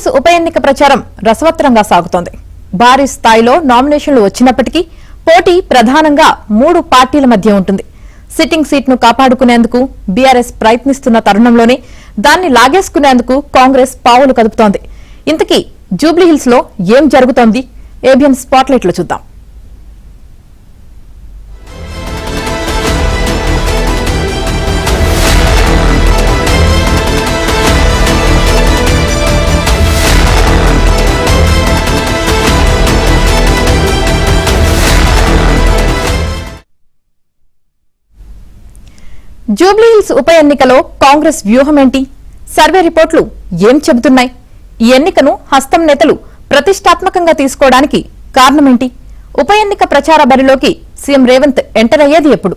జూబ్లీహిల్స్ ఉప ఎన్నిక ప్రచారం రసవత్తరంగా సాగుతోంది. భారీ స్థాయిలో నామినేషన్లు వచ్చినప్పటికీ పోటీ ప్రధానంగా 3 పార్టీల మధ్య ఉంటుంది. సిట్టింగ్ సీట్ను కాపాడుకునేందుకు బీఆర్ఎస్ ప్రయత్నిస్తున్న తరుణంలోనే దాన్ని లాగేసుకునేందుకు కాంగ్రెస్ పావులు కదుపుతోంది. ఇంతకీ జూబ్లీహిల్స్ లో ఏం జరుగుతోంది? ఏబిఎన్ స్పాట్లైట్ లో చూద్దాం. జూబ్లీహిల్స్ ఉప ఎన్నికలో కాంగ్రెస్ వ్యూహమేంటి? సర్వే రిపోర్టులు ఏం చెబుతున్నాయి? ఈ ఎన్నికను హస్తం నేతలు ప్రతిష్టాత్మకంగా తీసుకోవడానికి కారణమేంటి? ఉప ఎన్నిక ప్రచార బరిలోకి సీఎం రేవంత్ ఎంటర్ అయ్యేది ఎప్పుడు?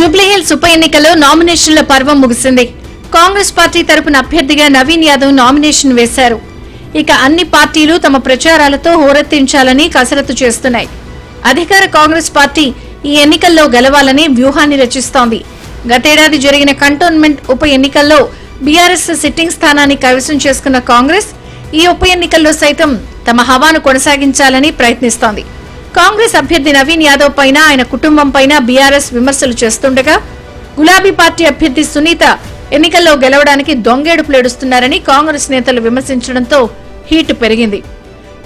జూబ్లీహిల్స్ ఉప ఎన్నికలో నామినేషన్ల పర్వం ముగిసింది. కాంగ్రెస్ పార్టీ తరపున అభ్యర్థిగా నవీన్ యాదవ్ నామినేషన్ వేశారు. ఇక అన్ని పార్టీలు తమ ప్రచారాలతో హోరెత్తించాలని కసరత్తు చేస్తున్నాయి. అధికార కాంగ్రెస్ పార్టీ ఈ ఎన్నికల్లో గెలవాలని వ్యూహాన్ని రచిస్తోంది. గతేడాది జరిగిన కంటోన్మెంట్ ఉప ఎన్నికల్లో బీఆర్ఎస్ సిట్టింగ్ స్థానాన్ని కైవసం చేసుకున్న కాంగ్రెస్ ఈ ఉప ఎన్నికల్లో సైతం తమ హవాను కొనసాగించాలని ప్రయత్నిస్తోంది. కాంగ్రెస్ అభ్యర్థి నవీన్ యాదవ్ పైన, ఆయన కుటుంబం పైన బీఆర్ఎస్ విమర్శలు చేస్తుండగా, గులాబీ పార్టీ అభ్యర్థి సునీత ఎన్నికల్లో గెలవడానికి దొంగేడుపులేడుస్తున్నారని కాంగ్రెస్ నేతలు విమర్శించడంతో హీట్ పెరిగింది.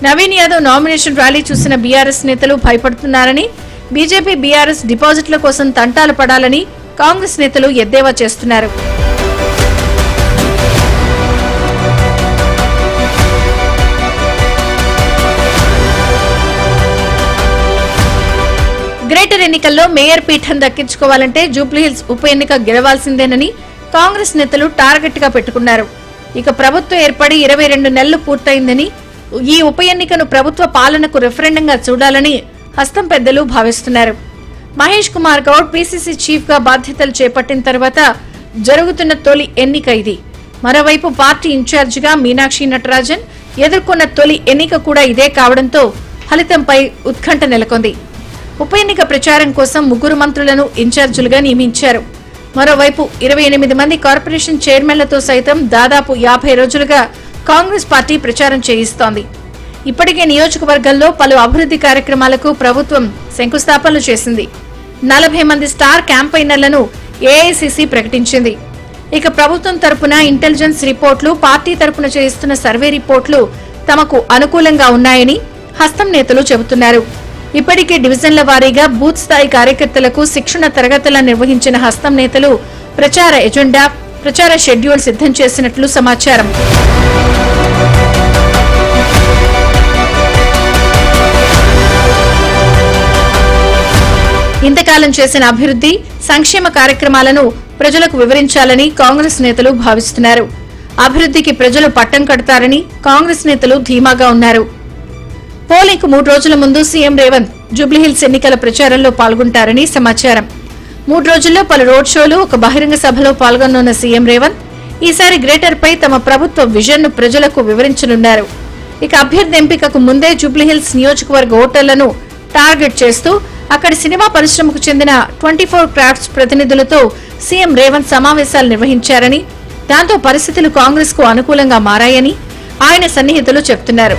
నవీన్ యాదవ్ నామినేషన్ ర్యాలీ చూసిన బీఆర్ఎస్ నేతలు భయపడుతున్నారని, బీజేపీ బీఆర్ఎస్ డిపాజిట్ల కోసం తంటాలు పడాలని కాంగ్రెస్ నేతలు ఎద్దేవా చేస్తున్నారు. గ్రేటర్ ఎన్నికల్లో మేయర్ పీఠం దక్కించుకోవాలంటే జూబ్లీహిల్స్ ఉప ఎన్నిక గెలవాల్సిందేనని కాంగ్రెస్ నేతలు టార్గెట్ గా పెట్టుకున్నారు. ఇక ప్రభుత్వం ఏర్పడి 22 నెలలు పూర్తయిందని, ఈ ఉప ఎన్నికను ప్రభుత్వ పాలనకు రెఫరెండంగా చూడాలని హస్తం పెద్దలు భావిస్తున్నారు. మహేష్ కుమార్ గౌడ్ పీసీసీ చీఫ్ గా బాధ్యతలు చేపట్టిన తర్వాత జరుగుతున్న తొలి ఎన్నిక ఇది. మరోవైపు పార్టీ ఇన్ఛార్జిగా మీనాక్షి నటరాజన్ ఎదుర్కొన్న తొలి ఎన్నిక కూడా ఇదే కావడంతో ఫలితంపై ఉత్కంఠ నెలకొంది. ఉప ఎన్నిక ప్రచారం కోసం 3 మంత్రులను ఇన్ఛార్జీలుగా నియమించారు. మరోవైపు 28 మంది కార్పొరేషన్ చైర్మన్లతో సైతం దాదాపు 50 రోజులుగా కాంగ్రెస్ పార్టీ ప్రచారం చేయిస్తోంది. ఇప్పటికే నియోజకవర్గంలో పలు అభివృద్ధి కార్యక్రమాలకు ప్రభుత్వం శంకుస్థాపనలు చేసింది. 40 మంది స్టార్ క్యాంపైనర్లను ఏఐసీసీ ప్రకటించింది. ఇక ప్రభుత్వం తరపున ఇంటెలిజెన్స్ రిపోర్టులు, పార్టీ తరపున చేయిస్తున్న సర్వే రిపోర్టులు తమకు అనుకూలంగా ఉన్నాయని హస్తం నేతలు చెబుతున్నారు. ఇప్పటికే డివిజన్ల వారీగా బూత్ స్థాయి కార్యకర్తలకు శిక్షణ తరగతులను నిర్వహించిన హస్తం నేతలు ప్రచార ఎజెండా, ప్రచార షెడ్యూల్ సిద్ధం చేసినట్లు సమాచారం. ఇంతకాలం చేసిన అభివృద్ధి, సంక్షేమ కార్యక్రమాలను ప్రజలకు వివరించాలని కాంగ్రెస్ నేతలు భావిస్తున్నారు. అభివృద్ధికి ప్రజలు పట్టం కడతారని కాంగ్రెస్ నేతలు ధీమాగా ఉన్నారు. పోలింగ్ 3 రోజుల ముందు సీఎం రేవంత్ జూబ్లీహిల్స్ ఎన్నికల ప్రచారంలో పాల్గొంటారని సమాచారం. 3 రోజుల్లో పలు రోడ్ షోలు, ఒక బహిరంగ సభలో పాల్గొనున్న సీఎం రేవంత్ ఈసారి గ్రేటర్ పై తమ ప్రభుత్వ విజన్ ను ప్రజలకు వివరించనున్నారు. ఇక అభ్యర్థి ఎంపికకు ముందే జూబ్లీహిల్స్ నియోజకవర్గ ఓటర్లను టార్గెట్ చేస్తూ అక్కడి సినిమా పరిశ్రమకు చెందిన 24 క్రాఫ్ట్స్ ప్రతినిధులతో సీఎం రేవంత్ సమావేశాలు నిర్వహించారని, దాంతో పరిస్థితులు కాంగ్రెస్ కు అనుకూలంగా మారాయని ఆయన సన్నిహితులు చెబుతున్నారు.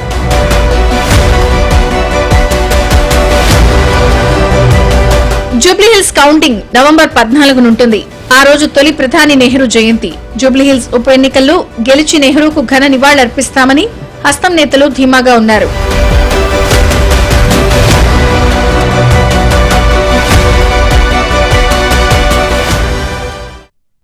Jubilee Hills counting November 14 నుంటుంది. ఆ రోజు తొలి ప్రధాని నెహ్రూ జయంతి. జూబ్లీహిల్స్ ఉప ఎన్నికల్లో గెలిచి నెహ్రూకు ఘన నివాళులర్పిస్తామని హస్తం నేతలు ధీమాగా ఉన్నారు.